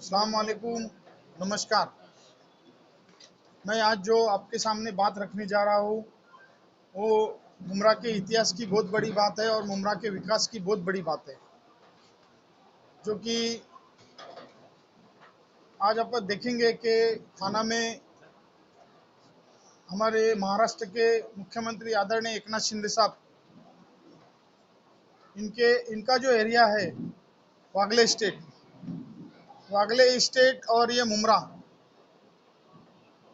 अस्सलाम वालेकुम। नमस्कार। मैं आज जो आपके सामने बात रखने जा रहा हूँ वो मुमरा के इतिहास की बहुत बड़ी बात है और मुमरा के विकास की बहुत बड़ी बात है, जो कि आज आप देखेंगे कि थाना में हमारे महाराष्ट्र के मुख्यमंत्री आदरणीय एकनाथ शिंदे साहब, इनका जो एरिया है वागले स्टेट, और ये मुमरा,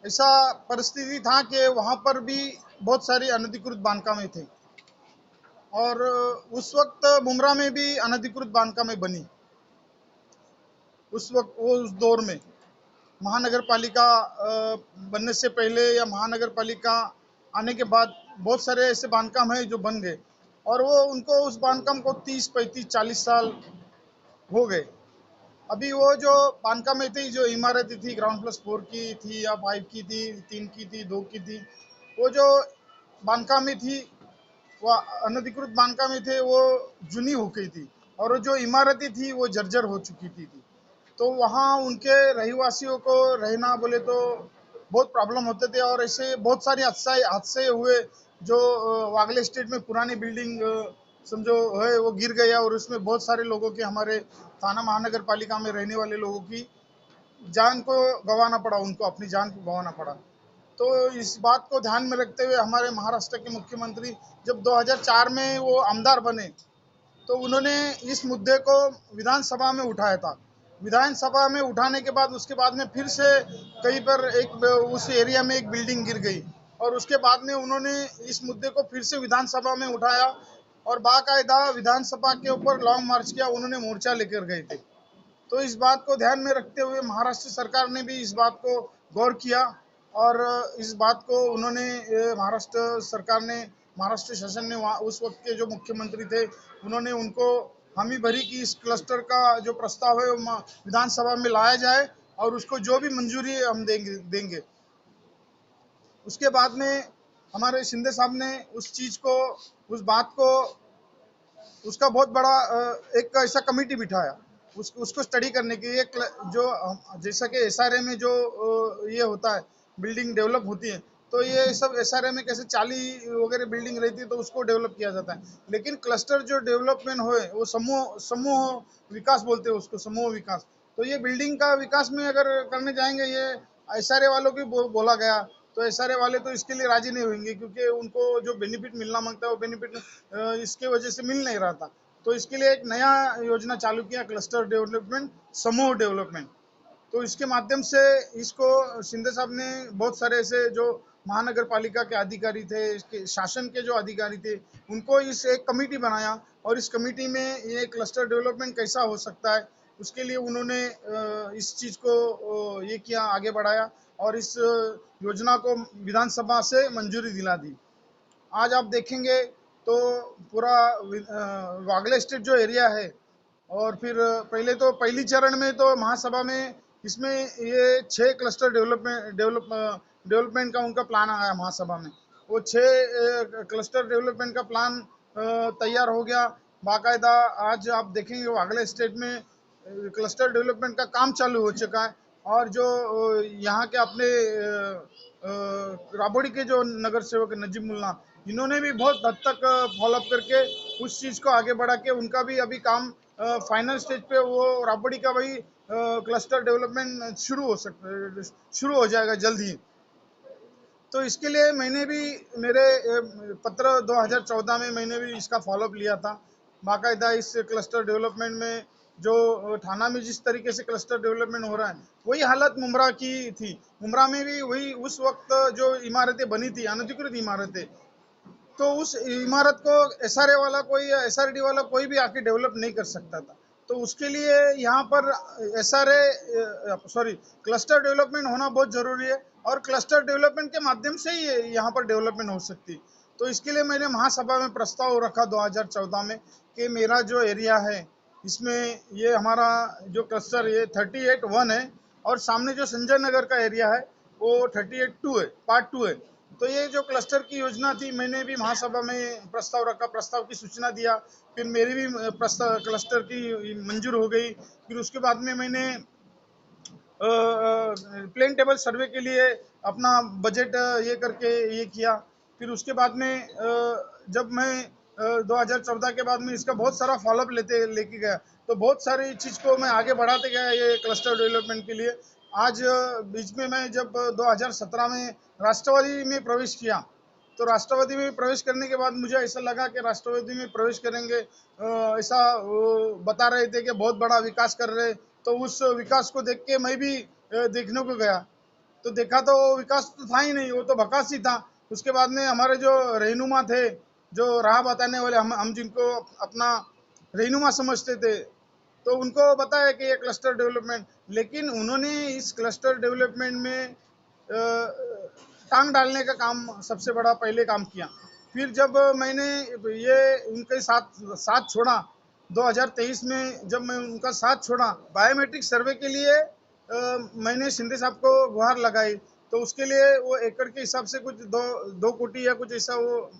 ऐसा परिस्थिति था कि वहाँ पर भी बहुत सारी अनधिकृत बांधकामें थे और उस वक्त मुमरा में भी अनधिकृत बांधकामें बनी। उस वक्त उस दौर में महानगर पालिका बनने से पहले या महानगर पालिका आने के बाद बहुत सारे ऐसे बांधकाम हैं जो बन गए और वो उनको उस बांधकाम को 30, 35, 40 साल हो गए। अभी वो जो बांधकामें थी, जो इमारतें थी, ग्राउंड +4 की थी या 5 की थी, 3 की थी, 2 की थी, वो जो बांधकामें थी वो अनधिकृत बांधकामें थे, वो जुनी हो गई थी और जो इमारतें थी वो जर्जर हो चुकी थी। तो वहाँ उनके रहवासियों को रहना बोले तो बहुत प्रॉब्लम होते थे और ऐसे बहुत सारे हादसे हुए। जो वागले स्टेट में पुरानी बिल्डिंग समझो है वो गिर गया और उसमें बहुत सारे लोगों के, हमारे थाना महानगर पालिका में रहने वाले लोगों की जान को गंवाना पड़ा, उनको अपनी जान को गंवाना पड़ा। तो इस बात को ध्यान में रखते हुए हमारे महाराष्ट्र के मुख्यमंत्री जब 2004 में वो आमदार बने तो उन्होंने इस मुद्दे को विधानसभा में उठाया था। विधानसभा में उठाने के बाद उसके बाद में फिर से कहीं पर एक उस एरिया में एक बिल्डिंग गिर गई और उसके बाद में उन्होंने इस मुद्दे को फिर से विधानसभा में उठाया और बाकायदा विधानसभा के ऊपर लॉन्ग मार्च किया, उन्होंने मोर्चा लेकर गए थे। तो इस बात को ध्यान में रखते हुए महाराष्ट्र सरकार ने भी इस बात को गौर किया और इस बात को उन्होंने महाराष्ट्र सरकार ने, महाराष्ट्र शासन ने, वहाँ उस वक्त के जो मुख्यमंत्री थे उन्होंने उनको हामी भरी कि इस क्लस्टर का जो प्रस्ताव है वो विधानसभा में लाया जाए और उसको जो भी मंजूरी है हम देंगे। उसके बाद में हमारे शिंदे साहब ने उस चीज़ को, उस बात को, उसका बहुत बड़ा एक ऐसा कमेटी बिठाया उसको स्टडी करने के लिए। जो जैसा कि एसआरए में जो ये होता है, बिल्डिंग डेवलप होती है, तो ये सब एसआरए में कैसे 40 वगैरह बिल्डिंग रहती है तो उसको डेवलप किया जाता है। लेकिन क्लस्टर जो डेवलपमेंट होए वो समूह समूह विकास बोलते हैं उसको, समूह विकास। तो ये बिल्डिंग का विकास में अगर करने जाएंगे, ये एसआरए वालों को बोला गया तो एसआरए वाले तो इसके लिए राजी नहीं होंगे क्योंकि उनको जो बेनिफिट मिलना मांगता है वो बेनिफिट इसके वजह से मिल नहीं रहा था। तो इसके लिए एक नया योजना चालू किया, क्लस्टर डेवलपमेंट, समूह डेवलपमेंट। तो इसके माध्यम से इसको शिंदे साहब ने बहुत सारे ऐसे जो महानगर पालिका के अधिकारी थे, इसके शासन के जो अधिकारी थे, उनको इस एक कमेटी बनाया और इस कमेटी में ये क्लस्टर डेवलपमेंट कैसा हो सकता है उसके लिए उन्होंने इस चीज़ को ये किया, आगे बढ़ाया और इस योजना को विधानसभा से मंजूरी दिला दी। आज आप देखेंगे तो पूरा वागले स्टेट जो एरिया है, और फिर पहले तो पहली चरण में तो महासभा में इसमें ये 6 क्लस्टर डेवलपमेंट का उनका प्लान आया महासभा में। वो 6 क्लस्टर डेवलपमेंट का प्लान तैयार हो गया बाकायदा। आज आप देखेंगे वागले स्टेट में क्लस्टर डेवलपमेंट का काम चालू हो चुका है और जो यहाँ के अपने राबड़ी के जो नगर सेवक नजीब मुल्ला, इन्होंने भी बहुत हद तक फॉलोअप करके उस चीज़ को आगे बढ़ा के उनका भी अभी काम फाइनल स्टेज पे, वो राबड़ी का वही क्लस्टर डेवलपमेंट शुरू हो जाएगा जल्द ही। तो इसके लिए मैंने भी मेरे पत्र 2014 में मैंने भी इसका फॉलोअप लिया था बाकायदा। इस क्लस्टर डेवलपमेंट में जो थाना में जिस तरीके से क्लस्टर डेवलपमेंट हो रहा है वही हालत मुमरा की थी। मुमरा में भी वही उस वक्त जो इमारतें बनी थी, अनधिकृत इमारतें, तो उस इमारत को एसआरए वाला कोई या एसआरडी वाला कोई भी आके डेवलप नहीं कर सकता था। तो उसके लिए यहाँ पर क्लस्टर डेवलपमेंट होना बहुत ज़रूरी है और क्लस्टर डेवलपमेंट के माध्यम से ही यहाँ पर डेवलपमेंट हो सकती है। तो इसके लिए मैंने महासभा में प्रस्ताव रखा 2014 में कि मेरा जो एरिया है इसमें ये हमारा जो क्लस्टर ये 38(1) है और सामने जो संजय नगर का एरिया है वो 38(2) है, पार्ट 2 है। तो ये जो क्लस्टर की योजना थी मैंने भी महासभा में प्रस्ताव रखा, प्रस्ताव की सूचना दिया, फिर मेरी भी प्रस्ताव क्लस्टर की मंजूर हो गई। फिर उसके बाद में मैंने प्लेन टेबल सर्वे के लिए अपना बजट ये करके ये किया। फिर उसके बाद में जब मैं 2014 के बाद में इसका बहुत सारा फॉलोअप लेके गया, तो बहुत सारी चीज़ को मैं आगे बढ़ाते गया ये क्लस्टर डेवलपमेंट के लिए। आज बीच में मैं जब 2017 में राष्ट्रवादी में प्रवेश किया, तो राष्ट्रवादी में प्रवेश करने के बाद मुझे ऐसा लगा कि राष्ट्रवादी में प्रवेश करेंगे, ऐसा बता रहे थे कि बहुत बड़ा विकास कर रहे, तो उस विकास को देख के मैं भी देखने को गया, तो देखा तो विकास तो था ही नहीं, वो तो बकास ही था। उसके बाद में हमारे जो रहनुमा थे, जो राह बताने वाले, हम जिनको अपना रहनुमा समझते थे, तो उनको बताया कि ये क्लस्टर डेवलपमेंट, लेकिन उन्होंने इस क्लस्टर डेवलपमेंट में टांग डालने का काम सबसे बड़ा पहले काम किया। फिर जब मैंने ये उनके साथ साथ छोड़ा 2023 में, जब मैं उनका साथ छोड़ा बायोमेट्रिक सर्वे के लिए, मैंने शिंदे साहब को गुहार लगाई, तो उसके लिए वो एकड़ के हिसाब से कुछ 2 कोटी या कुछ ऐसा, वो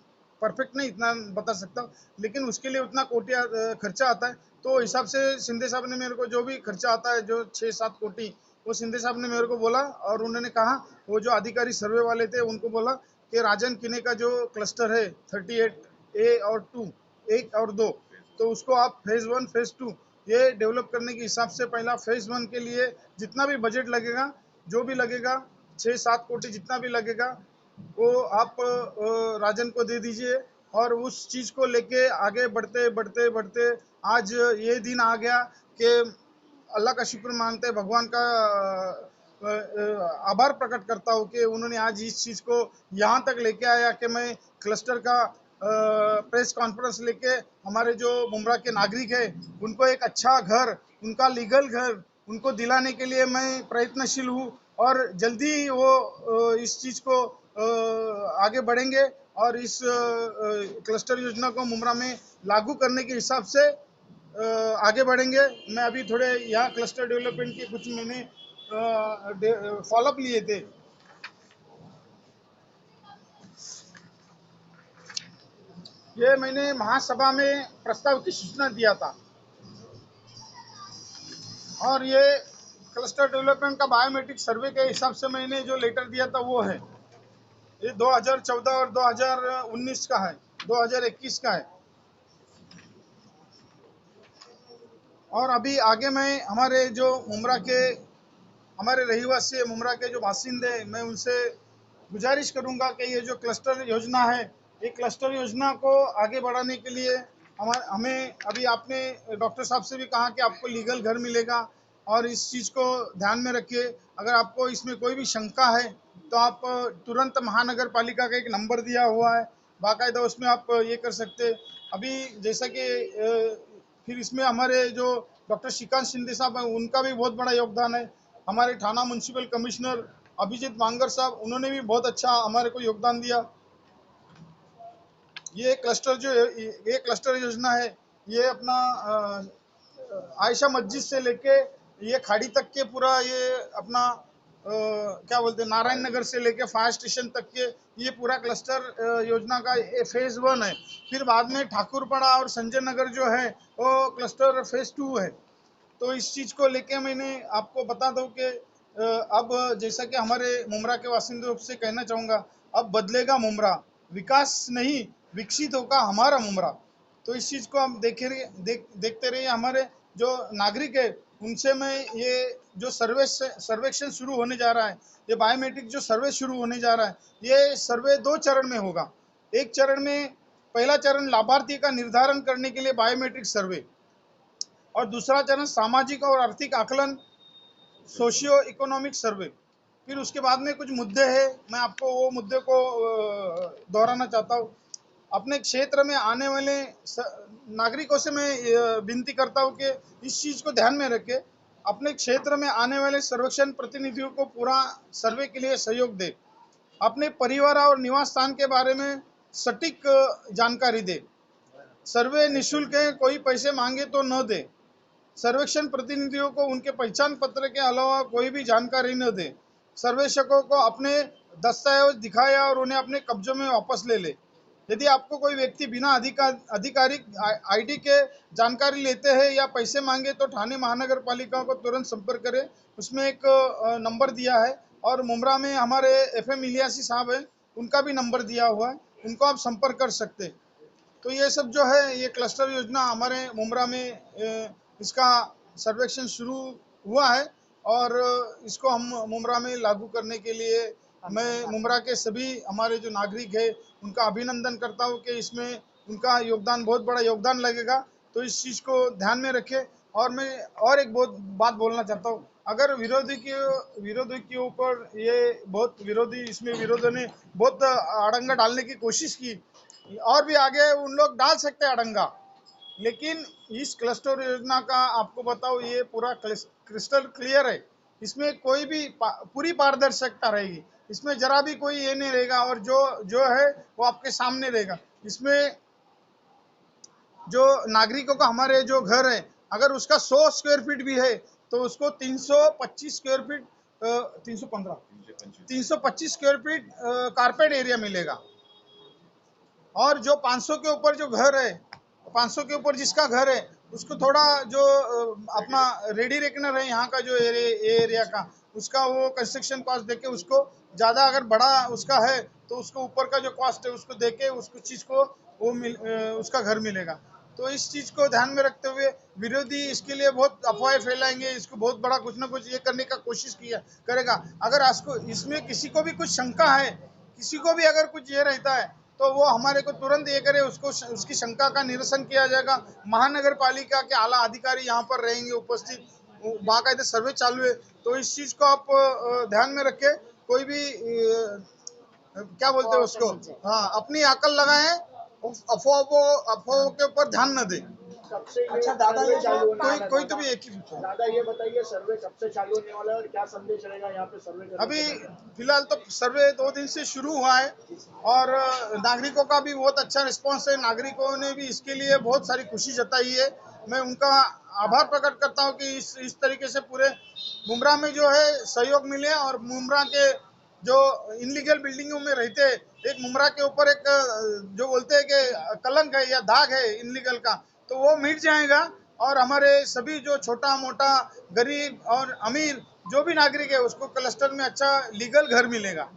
परफेक्ट नहीं इतना बता सकता, लेकिन उसके लिए उतना कोटी खर्चा आता है। तो हिसाब से शिंदे साहब ने मेरे को जो भी खर्चा आता है, जो 6-7 कोटी, वो शिंदे साहब ने मेरे को बोला, और उन्होंने कहा, वो जो अधिकारी सर्वे वाले थे उनको बोला कि राजन किने का जो क्लस्टर है 38A और 2, 1 और 2, तो उसको आप फेज़ 1 फेज़ 2 ये डेवलप करने के हिसाब से पहला फेज़ 1 के लिए जितना भी बजट लगेगा, जो भी लगेगा 6-7 कोटी जितना भी लगेगा, वो आप राजन को दे दीजिए। और उस चीज़ को लेके आगे बढ़ते बढ़ते बढ़ते आज ये दिन आ गया कि अल्लाह का शुक्र मानते, भगवान का आभार प्रकट करता हूँ कि उन्होंने आज इस चीज़ को यहाँ तक लेके आया कि मैं क्लस्टर का प्रेस कॉन्फ्रेंस लेके हमारे जो मुमरा के नागरिक है उनको एक अच्छा घर, उनका लीगल घर उनको दिलाने के लिए मैं प्रयत्नशील हूँ, और जल्दी वो इस चीज़ को आगे बढ़ेंगे, और इस क्लस्टर योजना को मुमरा में लागू करने के हिसाब से आगे बढ़ेंगे। मैं अभी थोड़े यहाँ क्लस्टर डेवलपमेंट के कुछ मैंने फॉलोअप लिए थे। ये मैंने महासभा में प्रस्ताव की सूचना दिया था, और ये क्लस्टर डेवलपमेंट का बायोमेट्रिक सर्वे के हिसाब से मैंने जो लेटर दिया था वो है, ये 2014 और 2019 का है, 2021 का है। और अभी आगे मैं हमारे जो मुमरा के हमारे रहीवासी मुमरा के जो बासिंदे, मैं उनसे गुजारिश करूंगा कि ये जो क्लस्टर योजना है, ये क्लस्टर योजना को आगे बढ़ाने के लिए हमें अभी आपने डॉक्टर साहब से भी कहा कि आपको लीगल घर मिलेगा, और इस चीज़ को ध्यान में रखिए। अगर आपको इसमें कोई भी शंका है तो आप तुरंत महानगर पालिका का एक नंबर दिया हुआ है, बाकायदा उसमें आप ये कर सकते। अभी जैसा कि फिर इसमें हमारे जो डॉक्टर श्रीकांत शिंदे साहब हैं उनका भी बहुत बड़ा योगदान है। हमारे थाना म्यूनसिपल कमिश्नर अभिजीत मांगर साहब, उन्होंने भी बहुत अच्छा हमारे को योगदान दिया। ये क्लस्टर योजना है, ये अपना आयशा मस्जिद से लेके ये खाड़ी तक के पूरा ये अपना क्या बोलते हैं, नारायण नगर से लेके फायर स्टेशन तक के ये पूरा क्लस्टर योजना का ये फेज़ 1 है। फिर बाद में ठाकुरपाड़ा और संजय नगर जो है वो क्लस्टर फेज़ 2 है। तो इस चीज़ को लेके मैंने आपको बता दूं कि अब जैसा कि हमारे मुमरा के बासिंदों से कहना चाहूँगा, अब बदलेगा मुमरा, विकास नहीं विकसित होगा हमारा मुमरा। तो इस चीज़ को हम देखते रहिए। हमारे जो नागरिक है उनसे मैं ये जो सर्वेक्षण शुरू होने जा रहा है, ये बायोमेट्रिक जो सर्वे शुरू होने जा रहा है, ये सर्वे 2 चरण में होगा। एक चरण में, पहला चरण लाभार्थी का निर्धारण करने के लिए बायोमेट्रिक सर्वे, और दूसरा चरण सामाजिक और आर्थिक आकलन सोशियो इकोनॉमिक सर्वे। फिर उसके बाद में कुछ मुद्दे हैं, मैं आपको वो मुद्दे को दोहराना चाहता हूँ। अपने क्षेत्र में आने वाले नागरिकों से मैं विनती करता हूँ कि इस चीज़ को ध्यान में रखें, अपने क्षेत्र में आने वाले सर्वेक्षण प्रतिनिधियों को पूरा सर्वे के लिए सहयोग दे, अपने परिवार और निवास स्थान के बारे में सटीक जानकारी दे। सर्वे निःशुल्क है, कोई पैसे मांगे तो न दे। सर्वेक्षण प्रतिनिधियों को उनके पहचान पत्र के अलावा कोई भी जानकारी न दे। सर्वेक्षकों को अपने दस्तावेज दिखाए और उन्हें अपने कब्जों में वापस ले ले। यदि आपको कोई व्यक्ति बिना आधिकारिक आईडी के जानकारी लेते हैं या पैसे मांगे तो ठाणे महानगर पालिका को तुरंत संपर्क करें। उसमें एक नंबर दिया है और मुमरा में हमारे FM इलियासी साहब हैं, उनका भी नंबर दिया हुआ है, उनको आप संपर्क कर सकते हैं। तो ये सब जो है ये क्लस्टर योजना हमारे मुमरा में इसका सर्वेक्षण शुरू हुआ है और इसको हम मुमरा में लागू करने के लिए मैं मुमरा के सभी हमारे जो नागरिक है उनका अभिनंदन करता हूँ कि इसमें उनका योगदान बहुत बड़ा योगदान लगेगा। तो इस चीज़ को ध्यान में रखें। और मैं और एक बहुत बात बोलना चाहता हूँ, अगर विरोधी के ऊपर ये बहुत विरोधी इसमें विरोधियों ने बहुत अड़ंगा डालने की कोशिश की और भी आगे उन लोग डाल सकते हैं अड़ंगा, लेकिन इस क्लस्टर योजना का आपको बताओ ये पूरा क्रिस्टल क्लियर है। इसमें कोई भी पूरी पारदर्शिता रहेगी, इसमें जरा भी कोई ये नहीं रहेगा और जो जो है वो आपके सामने रहेगा। इसमें जो नागरिकों का हमारे जो घर है अगर उसका 100 स्क्वायर फीट भी है तो उसको 325 square feet 325 square feet carpet area मिलेगा। और जो 500 के ऊपर जो घर है, 500 के ऊपर जिसका घर है उसको थोड़ा जो अपना रेडी रेकनर है यहाँ का जो एरिया का उसका वो कंस्ट्रक्शन कॉस्ट देके उसको ज़्यादा अगर बड़ा उसका है तो उसको ऊपर का जो कॉस्ट है उसको देके उसको चीज़ को वो उसका घर मिलेगा। तो इस चीज़ को ध्यान में रखते हुए विरोधी इसके लिए बहुत अफवाहें फैलाएंगे, इसको बहुत बड़ा कुछ ना कुछ ये करने का कोशिश किया करेगा। अगर आपको इसमें किसी को भी कुछ शंका है, किसी को भी अगर कुछ ये रहता है तो वो हमारे को तुरंत ये करे, उसको उसकी शंका का निरसन किया जाएगा। महानगर पालिका के आला अधिकारी यहाँ पर रहेंगे उपस्थित, बाकायदे सर्वे चालू है। तो इस चीज़ को आप ध्यान में रखें। कोई भी क्या बोलते हैं उसको, हाँ, अपनी अकल लगाएं, अफवाहों के ऊपर ध्यान न दें। कब से अच्छा दादा ये चालू होने वाला कोई तो भी एक ही दादा ये बताइए सर्वे कब से चालू होने वाला है और क्या संदेश रहेगा यहाँ पे सर्वे करने अभी फिलहाल तो सर्वे 2 दिन से शुरू हुआ है और नागरिकों का भी बहुत अच्छा रिस्पांस है। नागरिकों ने भी इसके लिए बहुत सारी खुशी जताई है। मैं उनका आभार प्रकट करता हूँ कि इस तरीके से पूरे मुमरा में जो है सहयोग मिले और मुमरा के जो इनलीगल बिल्डिंगों में रहते एक मुमरा के ऊपर एक जो बोलते हैं कि कलंक है या दाग है इनलीगल का, तो वो मिट जाएगा और हमारे सभी जो छोटा मोटा गरीब और अमीर जो भी नागरिक है उसको क्लस्टर में अच्छा लीगल घर मिलेगा।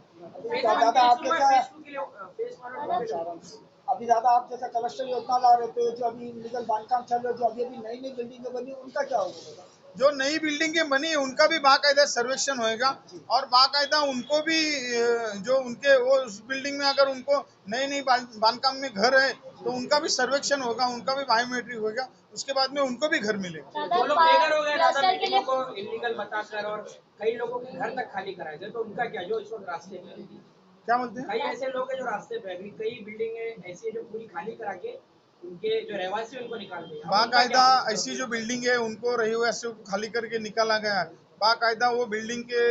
अभी दादा आप जैसा क्लस्टर योजना ला रहे थे, जो अभी लीगल बांधकाम चल रहे जो अभी नई नई बिल्डिंगें बनी उनका क्या होगा? जो नई बिल्डिंगें बनी है उनका भी बाकायदा सर्वेक्षण होएगा और बाकायदा उनको भी जो उनके वो उस बिल्डिंग में अगर उनको नई नई बांधकाम में घर है तो उनका भी सर्वेक्षण होगा, उनका भी बायोमेट्रिक होगा, उसके बाद में उनको भी घर मिलेगा। वो लोग बेघर हो गए दादा, बिल्डिंगों को इलीगल बताकर और कई लोगों के घर तक खाली कराए थे, तो उनका क्या जो इस वक्त रास्ते में क्या बोलते हैं, कई ऐसे लोग हैं जो रास्ते पे अभी कई बिल्डिंगें ऐसी है जो पूरी खाली करा के उनके जो रहवासी उनको निकाल दिया। बाकायदा ऐसी जो बिल्डिंग है उनको रहवासियों को खाली करके निकाला गया है। बाकायदा वो बिल्डिंग के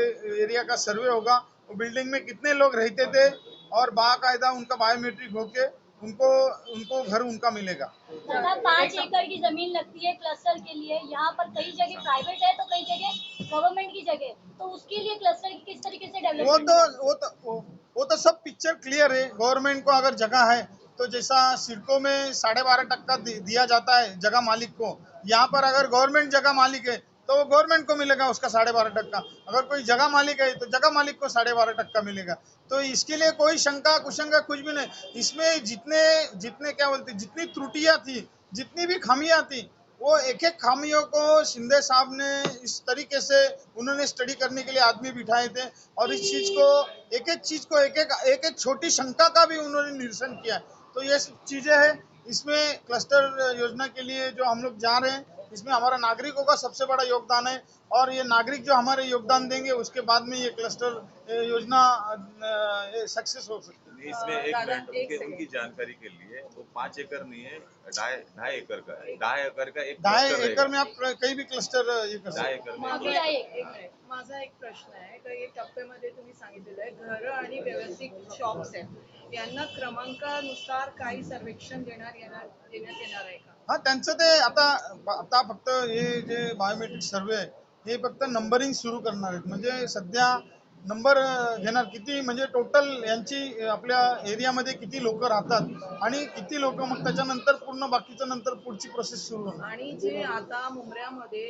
एरिया का सर्वे होगा, वो बिल्डिंग में कितने लोग रहते थे और बाकायदा उनका बायोमेट्रिक होके उनको उनको घर उनका मिलेगा। 5 एकड़ की जमीन लगती है क्लस्टर के लिए, यहाँ पर कई जगह प्राइवेट है तो कई जगह गवर्नमेंट की जगह, तो उसके लिए क्लस्टर की किस तरीके से डेवलपमेंट? वो तो सब पिक्चर क्लियर है। गवर्नमेंट को अगर जगह है तो जैसा सिडको में 12.5% दिया जाता है जगह मालिक को, यहाँ पर अगर गवर्नमेंट जगह मालिक है तो वो गवर्नमेंट को मिलेगा उसका 12.5%। अगर कोई जगह मालिक है तो जगह मालिक को 12.5% मिलेगा। तो इसके लिए कोई शंका कुशंका कुछ भी नहीं। इसमें जितने जितने क्या बोलते जितनी त्रुटियां थी, जितनी भी खामियां थी, वो एक एक खामियों को शिंदे साहब ने इस तरीके से उन्होंने स्टडी करने के लिए आदमी बिठाए थे और इस चीज को एक एक चीज को एक एक छोटी शंका का भी उन्होंने निरसन किया। तो ये चीजें हैं इसमें क्लस्टर योजना के लिए जो हम लोग जा रहे हैं, इसमें हमारा नागरिकों का सबसे बड़ा योगदान है और ये नागरिक जो हमारे योगदान देंगे उसके बाद में ये क्लस्टर योजना सक्सेस हो सकती है। इसमें एक मिनट उनकी जानकारी के लिए, वो 5 एकड़ नहीं है, 2.5 एकड़ का है। 2.5 एकड़ का एक 2.5 एकड़ में आप कहीं भी क्लस्टर ये कर सकते माझा एक प्रश्न आहे तर एक टप्प्यामध्ये तुम्ही सांगितलेलं आहे घरं आणि व्यवस्थित शॉप्स आहेत यांना क्रमांकानुसार काही सर्वेक्षण देण्यात येणार आहे का? हाँ, त्यांचं ते आता फक्त हे जे बायोमेट्रिक सर्वे आहे हे फक्त नंबरिंग सुरू करणार आहेत। म्हणजे सध्या नंबर घेणार किती म्हणजे टोटल यांची आपल्या एरियामध्ये किती लोक राहतात आणि किती लोक मग त्याच्यानंतर पूर्ण बाकीचं नंतर पुढची प्रोसेस सुरू होणार. आणि जे आता मुंबऱ्यामध्ये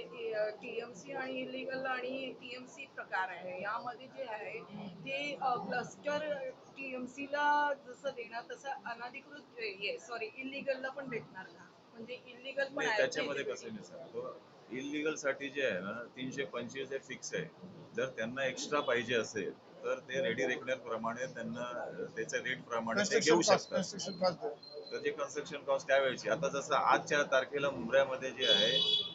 टीएमसी आणि इलिगल आणि टीएमसी प्रकार आहे, यामध्ये जे आहे ते क्लस्टर टीएमसीला जसं देणार तसं अनधिकृत सॉरी इलिगलला पण भेटणार का? म्हणजे इलिगल पण नाही, आहे त्याच्यामध्ये कसं मी सांगतो, इलिगल साठी जे आहे ना 325 हे फिक्स आहे. जर त्यांना एक्स्ट्रा पाहिजे असेल तर ते रेडी रेकनर प्रमाणे त्यांना त्याच्या रेट प्रमाणे ते घेऊ शकतात. कन्स्ट्रक्शन कॉस्ट तर जे कन्स्ट्रक्शन कॉस्ट त्यावेळेची, आता जसं आजच्या तारखेला मुंबऱ्यामध्ये जे आहे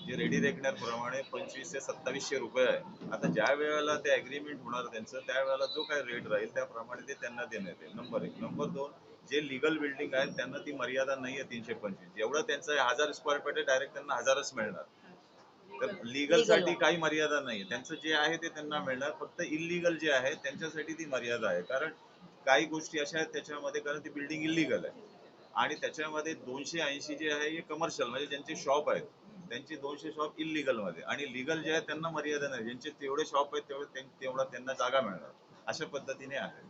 जे रेडी रेकनर प्रमाणे 2500 ते 2700 रुपये आहे. आता ज्या वेळेला ते अग्रीमेंट होणार त्यांचं, त्यावेळेला जो काही रेट राहील त्याप्रमाणे ते त्यांना देण्यात येईल. नंबर 1. नंबर 2, जे लिगल बिल्डिंग आहेत त्यांना ती मर्यादा नाहीये 325. एवढं त्यांचं 1000 स्क्वेअर फीट आहे, डायरेक्ट त्यांना 1000च मिळणार. तर लिगल साठी काही मर्यादा नाही, त्यांचं जे आहे ते त्यांना मिळणार. फक्त इलिगल जे आहे त्यांच्यासाठी ती मर्यादा आहे, कारण काही गोष्टी अशा आहेत त्याच्यामध्ये, कारण ती बिल्डिंग इलिगल आहे आणि त्याच्यामध्ये 280 जे आहे हे कमर्शियल म्हणजे ज्यांचे शॉप आहेत त्यांचे 200 शॉप इलिगल मध्ये, आणि लिगल जे आहे त्यांना मर्यादा नाही, ज्यांचे तेवढे शॉप आहेत तेवढा त्यांना जागा मिळणार. अशा पद्धतीने आहे.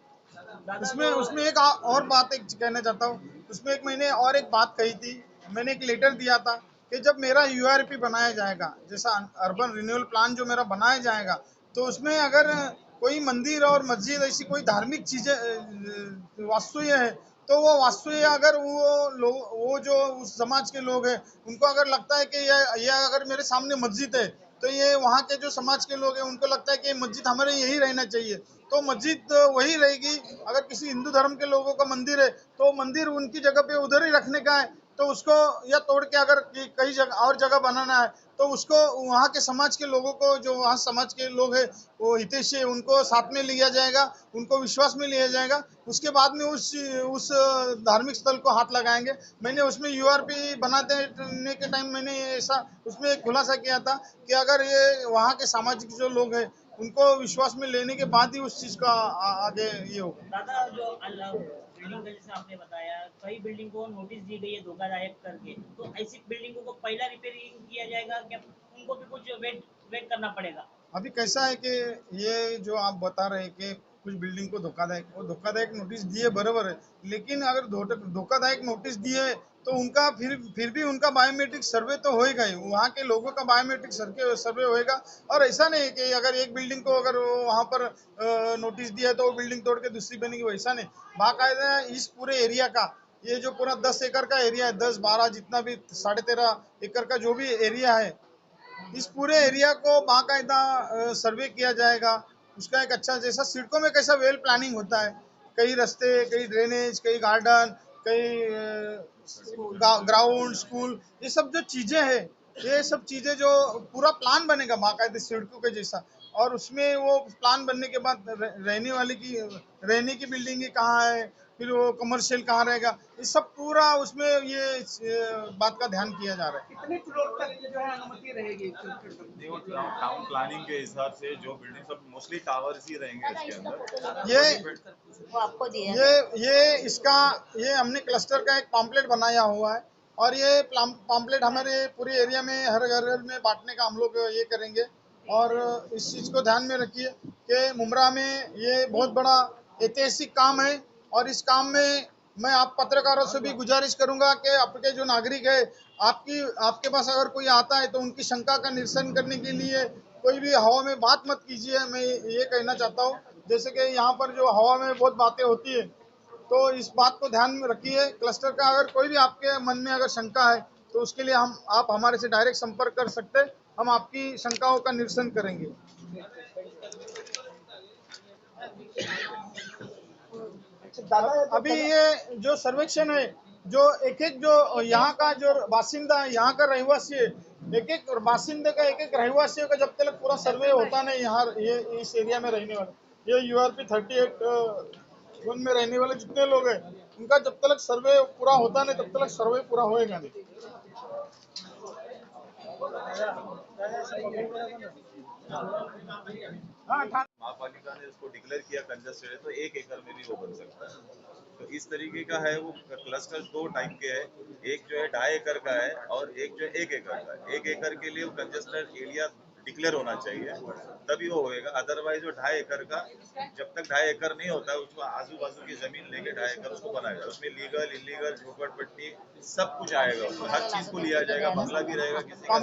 उसमें उसमें एक और बात एक कहना चाहता हूँ, उसमें एक मैंने और एक बात कही थी, मैंने एक लेटर दिया था कि जब मेरा यूआरपी बनाया जाएगा, जैसा अर्बन रिन्यूअल प्लान जो मेरा बनाया जाएगा, तो उसमें अगर कोई मंदिर और मस्जिद ऐसी कोई धार्मिक चीजें वास्तुएं है, तो वो वास्तुएं अगर वो जो उस समाज के लोग हैं उनको अगर लगता है कि ये अगर मेरे सामने मस्जिद है तो ये वहाँ के जो समाज के लोग हैं उनको लगता है कि मस्जिद हमारे यही रहना चाहिए, तो मस्जिद वही रहेगी। अगर किसी हिंदू धर्म के लोगों का मंदिर है तो मंदिर उनकी जगह पे उधर ही रखने का है, तो उसको या तोड़ के अगर कई जगह और जगह बनाना है तो उसको वहाँ के समाज के लोगों को, जो वहाँ समाज के लोग हैं वो हितैषी है, उनको साथ में लिया जाएगा, उनको विश्वास में लिया जाएगा, उसके बाद में उस धार्मिक स्थल को हाथ लगाएंगे। मैंने उसमें यूआरपी बनाने के टाइम मैंने ऐसा उसमें एक खुलासा किया था कि अगर ये वहाँ के सामाजिक जो लोग हैं उनको विश्वास में लेने के बाद ही उस चीज का आगे ये होगा। दादा, जो बिल्डिंग का जैसे आपने बताया, कई बिल्डिंग को नोटिस दी गई है धोखादायक करके, तो ऐसी बिल्डिंगों को पहला रिपेयरिंग किया जाएगा क्या? उनको भी कुछ वेट वेट करना पड़ेगा? अभी कैसा है कि ये जो आप बता रहे हैं कि कुछ बिल्डिंग को धोखादायक नोटिस दिए बराबर है, लेकिन अगर धोखादायक नोटिस दिए तो उनका फिर भी उनका बायोमेट्रिक सर्वे तो होएगा ही, वहाँ के लोगों का बायोमेट्रिक सर्वे होएगा। और ऐसा नहीं कि अगर एक बिल्डिंग को अगर वहाँ पर नोटिस दिया तो वो बिल्डिंग तोड़ के दूसरी बनेगी, वैसा नहीं। बाकायदा इस पूरे एरिया का, ये जो पूरा 10 एकड़ का एरिया है, 10-12 जितना भी 13.5 एकड़ का जो भी एरिया है, इस पूरे एरिया को बाकायदा सर्वे किया जाएगा। उसका एक अच्छा, जैसा सिडको में कैसा वेल प्लानिंग होता है, कई रास्ते, कई ड्रेनेज, कई गार्डन, कई ग्राउंड, स्कूल, ये सब जो चीजें हैं, ये सब चीजें जो पूरा प्लान बनेगा बाकायदे सिडको के जैसा, और उसमें वो प्लान बनने के बाद रहने की बिल्डिंग कहाँ है, फिर वो कमर्शियल कहाँ रहेगा, ये सब पूरा उसमें ये बात का ध्यान किया जा रहा है। कितने फ्लोर तक ये जो है अनुमति रहेगी? टाउन प्लानिंग के हिसाब से जो बिल्डिंग सब मोस्टली टावर्स ही रहेंगे इसके अंदर। ये आपको दिया ये हमने क्लस्टर का एक पॉम्पलेट बनाया हुआ है, और ये पॉम्पलेट हमारे पूरे एरिया में हर घर में बांटने का हम लोग ये करेंगे। और इस चीज को ध्यान में रखिए कि मुमरा में ये बहुत बड़ा ऐतिहासिक काम है, और इस काम में मैं आप पत्रकारों से भी गुजारिश करूंगा कि आपके जो नागरिक है, आपके पास अगर कोई आता है तो उनकी शंका का निरसन करने के लिए कोई भी हवा में बात मत कीजिए। मैं ये कहना चाहता हूँ, जैसे कि यहाँ पर जो हवा में बहुत बातें होती है, तो इस बात को ध्यान में रखिए। क्लस्टर का अगर कोई भी आपके मन में अगर शंका है तो उसके लिए आप हमारे से डायरेक्ट संपर्क कर सकते हैं, हम आपकी शंकाओं का निरसन करेंगे। अभी ये जो सर्वेक्षण है, जो एक जो यहाँ का जो बासिंदा है, यहाँ का रहवासी है, एक बासिंदे का एक रहवासियों का जब तक पूरा सर्वे होता नहीं, यहाँ ये इस एरिया में रहने वाले, ये यूआरपी 38 जोन में रहने वाले जितने लोग हैं, उनका जब तक सर्वे पूरा होता नहीं तब तक सर्वे पूरा होएगा नहीं। महापालिका ने उसको डिक्लेयर किया कंजस्टेड है तो 1 एकड़ में भी वो बन सकता है। तो इस तरीके का है, वो क्लस्टर 2 टाइप के है, एक जो है 2.5 एकड़ का है और एक जो है 1 एकड़ का है। 1 एकड़ के लिए वो कंजस्टेड एरिया डिक्लेयर होना चाहिए, तभी वो होएगा। अदरवाइज वो 2.5 एकड़ का, जब तक 2.5 एकड़ नहीं होता है उसको आजू बाजू की जमीन लेके 2.5 एकड़ उसको बनाया जाए, उसमें लीगल इलीगल झोपड़पट्टी सब कुछ आएगा, उसमें हर चीज को लिया जाएगा, बंगला भी रहेगा किसी का।